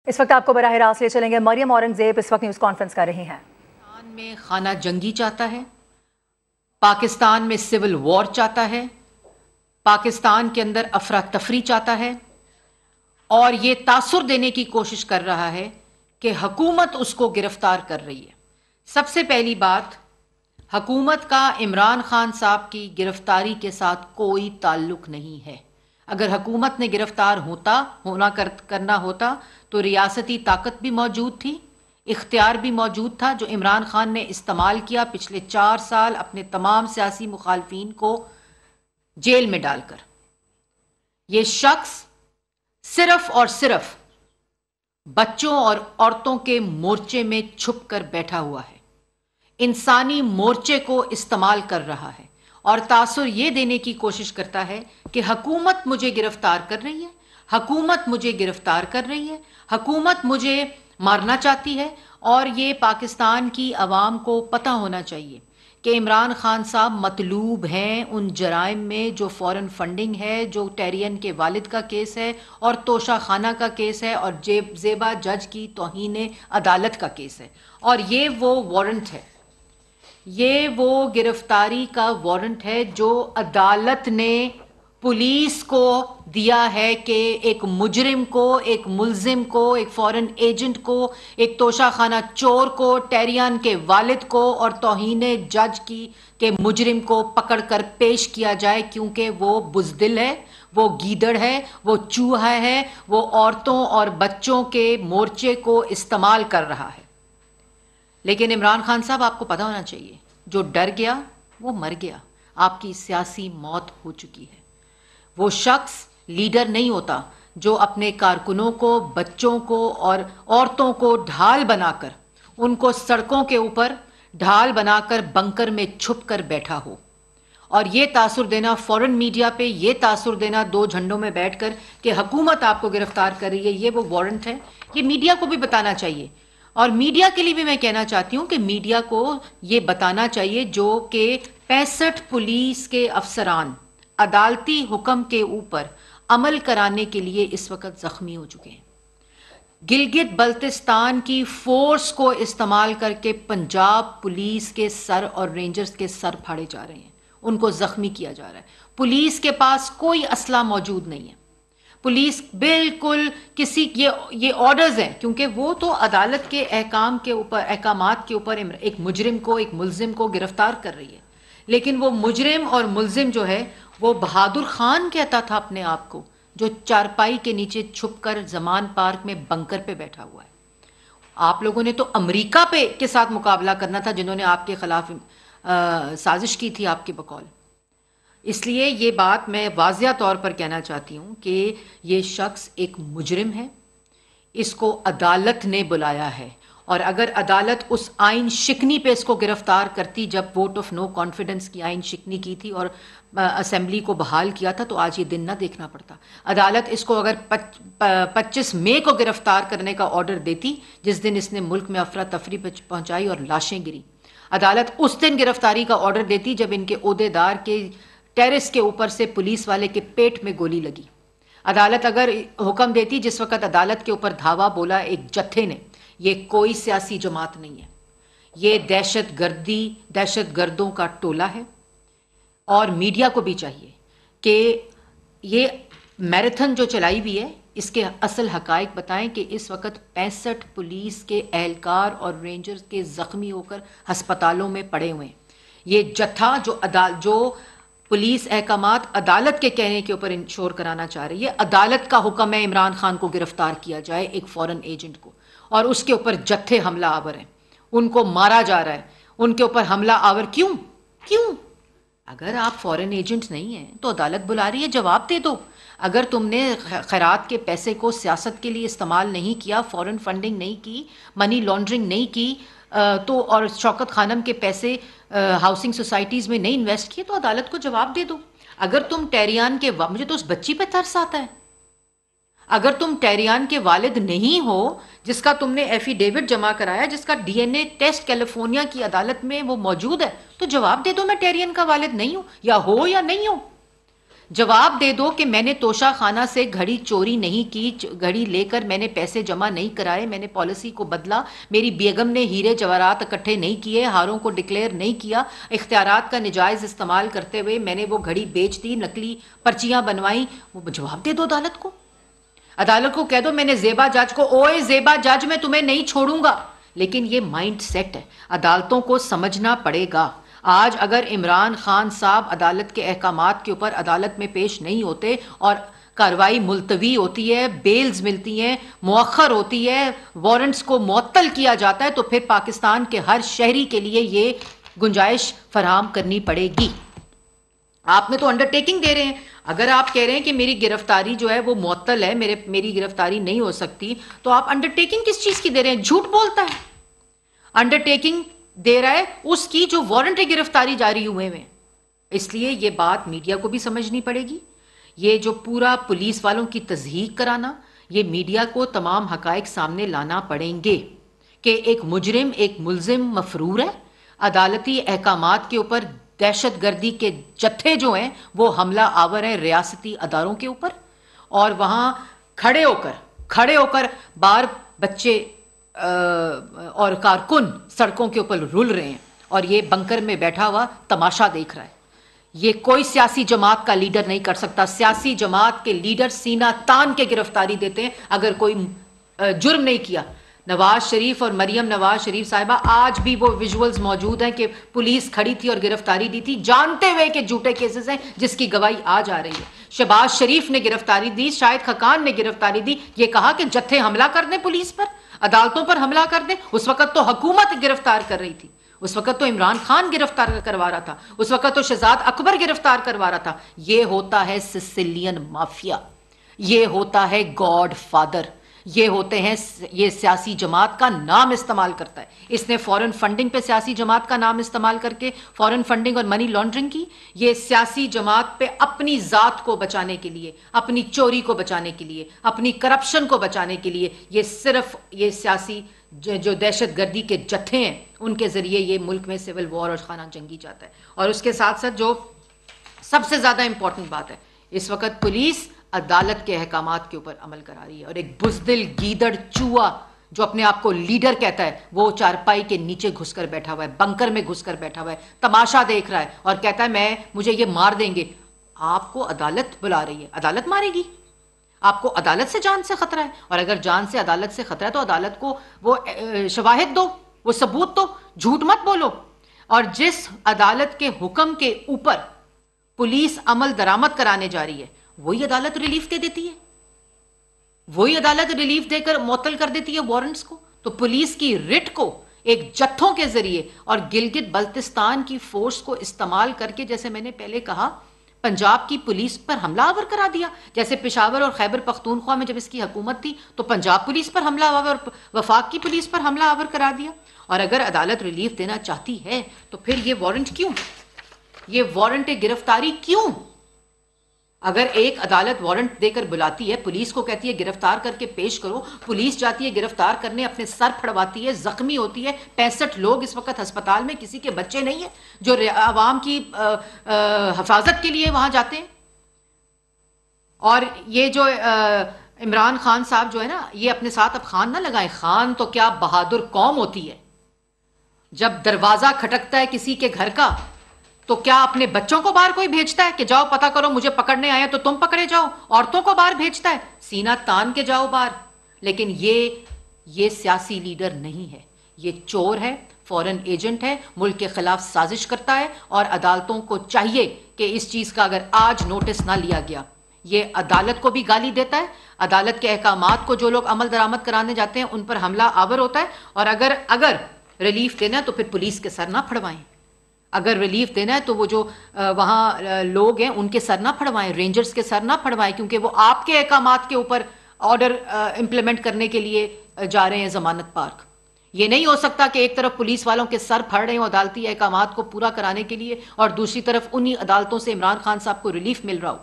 इस वक्त आपको बराह रास्त ले चलेंगे। मरियम औरंगजेब इस वक्त न्यूज़ कॉन्फ्रेंस कर रही हैं। पाकिस्तान में खाना जंगी चाहता है, पाकिस्तान में सिविल वॉर चाहता है, पाकिस्तान के अंदर अफरा तफरी चाहता है और ये तासुर देने की कोशिश कर रहा है कि हुकूमत उसको गिरफ्तार कर रही है। सबसे पहली बात, हुकूमत का इमरान खान साहब की गिरफ्तारी के साथ कोई ताल्लुक नहीं है। अगर हुकूमत ने गिरफ्तार करना होता तो रियासती ताकत भी मौजूद थी, इख्तियार भी मौजूद था, जो इमरान खान ने इस्तेमाल किया पिछले 4 साल अपने तमाम सियासी मुखालफिन को जेल में डालकर। ये शख्स सिर्फ और सिर्फ बच्चों और औरतों के मोर्चे में छुप कर बैठा हुआ है, इंसानी मोर्चे को इस्तेमाल कर रहा है और तासुर ये देने की कोशिश करता है कि हुकूमत मुझे गिरफ्तार कर रही है, हुकूमत मुझे गिरफ्तार कर रही है, हुकूमत मुझे मारना चाहती है। और ये पाकिस्तान की आवाम को पता होना चाहिए कि इमरान खान साहब मतलूब हैं उन जराइम में जो फॉरेन फंडिंग है, जो टेरियन के वालिद का केस है और तोशा खाना का केस है और जेबा जज की तौहीन अदालत का केस है। और ये वो वारंट है, ये वो गिरफ्तारी का वारंट है जो अदालत ने पुलिस को दिया है कि एक मुजरिम को, एक मुल्जिम को, एक फॉरेन एजेंट को, एक तोशाखाना चोर को, टेरियान के वालिद को और तौहीन जज की के मुजरिम को पकड़कर पेश किया जाए, क्योंकि वो बुज़दिल है, वो गीदड़ है, वो चूहा है, वो औरतों और बच्चों के मोर्चे को इस्तेमाल कर रहा है। लेकिन इमरान खान साहब, आपको पता होना चाहिए, जो डर गया वो मर गया, आपकी सियासी मौत हो चुकी है। वो शख्स लीडर नहीं होता जो अपने कारकुनों को, बच्चों को और औरतों को ढाल बनाकर, उनको सड़कों के ऊपर ढाल बनाकर बंकर में छुप कर बैठा हो। और ये तासुर देना फॉरेन मीडिया पे, ये तासुर देना 2 झंडों में बैठकर कि हुकूमत आपको गिरफ्तार कर रही है, ये वो वारंट है। ये मीडिया को भी बताना चाहिए और मीडिया के लिए भी मैं कहना चाहती हूँ कि मीडिया को ये बताना चाहिए जो कि 65 पुलिस के अफसरान अदालती हुक्म के ऊपर अमल कराने के लिए इस वक्त जख्मी हो चुके हैं। गिलगित बल्तिस्तान की फोर्स को इस्तेमाल करके पंजाब पुलिस के सर और रेंजर्स के सर फाड़े जा रहे हैं, उनको जख्मी किया जा रहा है। पुलिस के पास कोई असला मौजूद नहीं है। पुलिस बिल्कुल ये ऑर्डर्स हैं, क्योंकि वो तो अदालत के अहकामात के ऊपर एक मुजरिम को, एक मुल्जिम को गिरफ्तार कर रही है। लेकिन वो मुजरिम और मुल्जिम जो है वो बहादुर खान कहता था अपने आप को, जो चारपाई के नीचे छुपकर जमान पार्क में बंकर पे बैठा हुआ है। आप लोगों ने तो अमेरिका के साथ मुकाबला करना था, जिन्होंने आपके खिलाफ साजिश की थी आपके बकौल। इसलिए ये बात मैं वाज़िया तौर पर कहना चाहती हूँ कि ये शख्स एक मुजरिम है, इसको अदालत ने बुलाया है। और अगर अदालत उस आइन शिकनी पे इसको गिरफ्तार करती, जब वोट ऑफ नो कॉन्फिडेंस की आइन शिकनी की थी और असेंबली को बहाल किया था, तो आज ये दिन ना देखना पड़ता। अदालत इसको अगर 25 मई को गिरफ्तार करने का ऑर्डर देती, जिस दिन इसने मुल्क में अफरा तफरी पहुंचाई और लाशें गिरी, अदालत उस दिन गिरफ्तारी का ऑर्डर देती जब इनके ओहदेदार के टेरेस के ऊपर से पुलिस वाले के पेट में गोली लगी। अदालत अगर हुक्म देती, जिस वक्त अदालत के ऊपर धावा बोला एक जत्थे ने, ये कोई सियासी जमात नहीं है, ये दहशत गर्दों का टोला है। और मीडिया को भी चाहिए कि ये मैराथन जो चलाई हुई है, इसके असल हकायक बताएं कि इस वक्त 65 पुलिस के एहलकार और रेंजर्स के जख्मी होकर हस्पतालों में पड़े हुए हैं। ये जत्था जो पुलिस अहकामात अदालत के कहने के ऊपर इंश्योर कराना चाह रही है, अदालत का हुक्म है इमरान खान को गिरफ्तार किया जाए, एक फॉरेन एजेंट को, और उसके ऊपर जत्थे हमला आवर हैं, उनको मारा जा रहा है, उनके ऊपर हमला आवर क्यों? अगर आप फॉरेन एजेंट नहीं हैं तो अदालत बुला रही है, जवाब दे दो। अगर तुमने खैरात के पैसे को सियासत के लिए इस्तेमाल नहीं किया, फॉरेन फंडिंग नहीं की, मनी लॉन्ड्रिंग नहीं की, तो और शौकत खानम के पैसे हाउसिंग सोसाइटीज़ में नहीं इन्वेस्ट किए, तो अदालत को जवाब दे दो। अगर तुम टेरियान के मुझे तो उस बच्ची पे तरस आता है, अगर तुम टेरियान के वालिद नहीं हो, जिसका तुमने एफिडेविट जमा कराया, जिसका डीएनए टेस्ट कैलिफोर्निया की अदालत में वो मौजूद है, तो जवाब दे दो मैं टेरियन का वालिद नहीं हूं, या हो या नहीं हो। जवाब दे दो कि मैंने तोशा खाना से घड़ी चोरी नहीं की, घड़ी लेकर मैंने पैसे जमा नहीं कराए, मैंने पॉलिसी को बदला, मेरी बेगम ने हीरे जवाहरात इकट्ठे नहीं किए, हारों को डिक्लेयर नहीं किया, इख्तियारात का निजायज इस्तेमाल करते हुए मैंने वो घड़ी बेच दी, नकली पर्चियां बनवाई। वो जवाब दे दो अदालत को। अदालत को कह दो, मैंने ज़ेबा जज को, ओए ज़ेबा जज मैं तुम्हें नहीं छोड़ूंगा। लेकिन ये माइंड सेट है, अदालतों को समझना पड़ेगा। आज अगर इमरान खान साहब अदालत के अहकामात के ऊपर अदालत में पेश नहीं होते और कार्रवाई मुलतवी होती है, बेल्स मिलती हैं, मुअख्खर होती है, वारंट्स को मुअत्तल किया जाता है, तो फिर पाकिस्तान के हर शहरी के लिए ये गुंजाइश फराहम करनी पड़ेगी। आपने तो अंडरटेकिंग दे रहे हैं। अगर आप कह रहे हैं कि मेरी गिरफ्तारी जो है वो मुअत्तल है, मेरी गिरफ्तारी नहीं हो सकती, तो आप अंडरटेकिंग किस चीज की दे रहे हैं? झूठ बोलता है। अंडरटेकिंग दे रहा है उसकी जो वारंटी गिरफ्तारी जारी हुए हैं। इसलिए ये बात मीडिया को भी समझनी पड़ेगी। ये जो पूरा पुलिस वालों की तज़हीक कराना, ये मीडिया को तमाम हकायक सामने लाना पड़ेंगे कि एक मुजरिम, एक मुल्जिम मफरूर है। अदालती अहकामात के ऊपर दहशतगर्दी के जत्थे जो हैं वो हमला आवर हैं रियासती अदारों के ऊपर, और वहाँ खड़े होकर बार बच्चे और कारकुन सड़कों के ऊपर रुल रहे हैं, और ये बंकर में बैठा हुआ तमाशा देख रहा है। ये कोई सियासी जमात का लीडर नहीं कर सकता। सियासी जमात के लीडर सीना तान के गिरफ्तारी देते हैं अगर कोई जुर्म नहीं किया। नवाज शरीफ और मरियम नवाज शरीफ साहिबा, आज भी वो विजुअल्स मौजूद हैं कि पुलिस खड़ी थी और गिरफ्तारी दी थी, जानते हुए कि झूठे केसेस हैं जिसकी गवाही आज आ रही है। शहबाज शरीफ ने गिरफ्तारी दी, शाहिद खकान ने गिरफ्तारी दी, ये कहा कि जत्थे हमला कर दें पुलिस पर, अदालतों पर हमला कर दें। उस वक्त तो हुकूमत गिरफ्तार कर रही थी, उस वक्त तो इमरान खान गिरफ्तार करवा रहा था, उस वक्त तो शहजाद अकबर गिरफ्तार करवा रहा था। ये होता है सिसिलियन माफिया, ये होता है गॉड फादर, ये होते हैं, ये सियासी जमात का नाम इस्तेमाल करता है। इसने फॉरेन फंडिंग पे सियासी जमात का नाम इस्तेमाल करके फॉरेन फंडिंग और मनी लॉन्ड्रिंग की। ये सियासी जमात पे अपनी जात को बचाने के लिए, अपनी चोरी को बचाने के लिए, अपनी करप्शन को बचाने के लिए, ये सिर्फ ये सियासी जो दहशतगर्दी के जत्थे हैं उनके जरिए ये मुल्क में सिविल वॉर और खाना जंगी जाता है। और उसके साथ साथ जो सबसे ज्यादा इंपॉर्टेंट बात है, इस वक्त पुलिस अदालत के अहकामात के ऊपर अमल करा रही है, और एक बुजदिल गीदड़ चूहा जो अपने आप को लीडर कहता है, वो चारपाई के नीचे घुसकर बैठा हुआ है, बंकर में घुसकर बैठा हुआ है, तमाशा देख रहा है और कहता है मुझे ये मार देंगे। आपको अदालत बुला रही है, अदालत मारेगी आपको। अदालत से जान से खतरा है, और अगर जान से अदालत से खतरा है तो अदालत को वो शवाहिद दो, वो सबूत दो, झूठ मत बोलो। और जिस अदालत के हुक्म के ऊपर पुलिस अमल दरामद कराने जा रही है, वही अदालत रिलीफ दे देती है, वही अदालत रिलीफ देकर मुअत्तल कर देती है वारंट्स को। तो पुलिस की रिट को एक जत्थों के जरिए और गिलगित बल्तिस्तान की फोर्स को इस्तेमाल करके, जैसे मैंने पहले कहा, पंजाब की पुलिस पर हमलावर करा दिया। जैसे पेशावर और खैबर पख्तूनख्वा में जब इसकी हुकूमत थी तो पंजाब पुलिस पर हमलावर और वफाक की पुलिस पर हमलावर करा दिया। और अगर अदालत रिलीफ देना चाहती है तो फिर ये वारंट क्यों, ये वारंट गिरफ्तारी क्यों? अगर एक अदालत वारंट देकर बुलाती है, पुलिस को कहती है गिरफ्तार करके पेश करो, पुलिस जाती है गिरफ्तार करने, अपने सर फड़वाती है, जख्मी होती है। 65 लोग इस वक्त अस्पताल में, किसी के बच्चे नहीं है जो आवाम की हिफाजत के लिए वहां जाते हैं। और ये जो इमरान खान साहब जो है ना, ये अपने साथ अब खान ना लगाए, खान तो क्या बहादुर कौम होती है। जब दरवाजा खटकता है किसी के घर का तो क्या अपने बच्चों को बाहर कोई भेजता है कि जाओ पता करो, मुझे पकड़ने आया तो तुम पकड़े जाओ? औरतों को बाहर भेजता है, सीना तान के जाओ बाहर। लेकिन ये सियासी लीडर नहीं है, ये चोर है, फॉरेन एजेंट है, मुल्क के खिलाफ साजिश करता है। और अदालतों को चाहिए कि इस चीज का अगर आज नोटिस ना लिया गया, ये अदालत को भी गाली देता है, अदालत के अहकामात को जो लोग अमल दरामद कराने जाते हैं उन पर हमला आवर होता है। और अगर रिलीफ देना है तो फिर पुलिस के सर ना फड़वाएं, अगर रिलीफ देना है तो वो जो वहाँ लोग हैं उनके सर ना फड़वाएं, रेंजर्स के सर ना फड़वाएं, क्योंकि वो आपके अहकामात के ऊपर ऑर्डर इंप्लीमेंट करने के लिए जा रहे हैं जमानत पार्क। ये नहीं हो सकता कि एक तरफ पुलिस वालों के सर फड़ रहे हो अदालती अहकामात को पूरा कराने के लिए और दूसरी तरफ उन्हीं अदालतों से इमरान खान साहब को रिलीफ मिल रहा हो।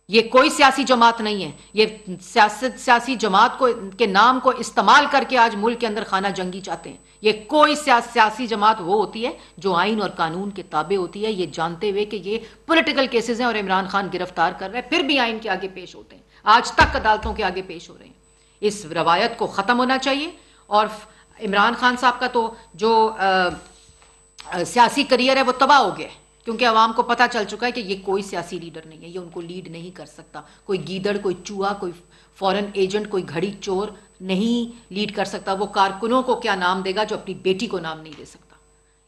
ये कोई सियासी जमात नहीं है। ये सियासी जमात को के नाम को इस्तेमाल करके आज मुल्क के अंदर खाना जंगी चाहते हैं। ये कोई सियासी जमात वो होती है जो आइन और कानून के ताबे होती है, ये जानते हुए कि ये पॉलिटिकल केसेस हैं और इमरान खान गिरफ्तार कर रहे हैं, फिर भी आइन के आगे पेश होते हैं, आज तक अदालतों के आगे पेश हो रहे हैं। इस रवायत को ख़त्म होना चाहिए। और इमरान खान साहब का तो जो सियासी करियर है वो तबाह हो गया है, क्योंकि अवाम को पता चल चुका है कि ये कोई सियासी लीडर नहीं है, ये उनको लीड नहीं कर सकता। कोई गीदड़, कोई चूहा, कोई फॉरेन एजेंट, कोई घड़ी चोर नहीं लीड कर सकता। वो कारकुनों को क्या नाम देगा जो अपनी बेटी को नाम नहीं दे सकता।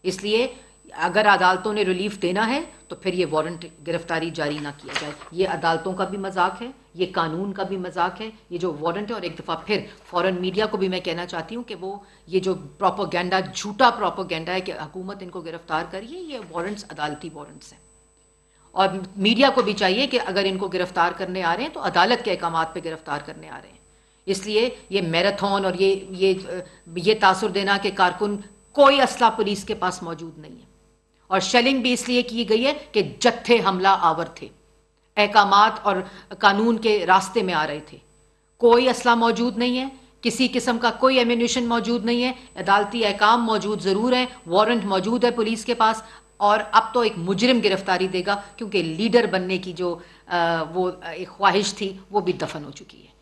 इसलिए अगर अदालतों ने रिलीफ देना है तो फिर ये वारंट गिरफ्तारी जारी ना किया जाए। ये अदालतों का भी मजाक है, ये कानून का भी मजाक है, ये जो वारंट है। और एक दफ़ा फिर फॉरेन मीडिया को भी मैं कहना चाहती हूँ कि वो ये जो प्रोपोगेंडा, झूठा प्रोपोगेंडा है कि हुकूमत इनको गिरफ्तार करिए, ये वारंट्स अदालती वारंट्स हैं। और मीडिया को भी चाहिए कि अगर इनको गिरफ्तार करने आ रहे हैं तो अदालत के अहकामात पे गिरफ्तार करने आ रहे हैं। इसलिए ये मैराथन और ये तासुर देना कि कारकुन, कोई असला पुलिस के पास मौजूद नहीं है। और शेलिंग भी इसलिए की गई है कि जत्थे हमला आवर थे, अहकामात और कानून के रास्ते में आ रहे थे। कोई असला मौजूद नहीं है, किसी किस्म का कोई एम्यूनिशन मौजूद नहीं है। अदालती अहकाम मौजूद ज़रूर है, वारंट मौजूद है पुलिस के पास। और अब तो एक मुजरिम गिरफ्तारी देगा, क्योंकि लीडर बनने की जो वो एक ख्वाहिश थी वो भी दफन हो चुकी है।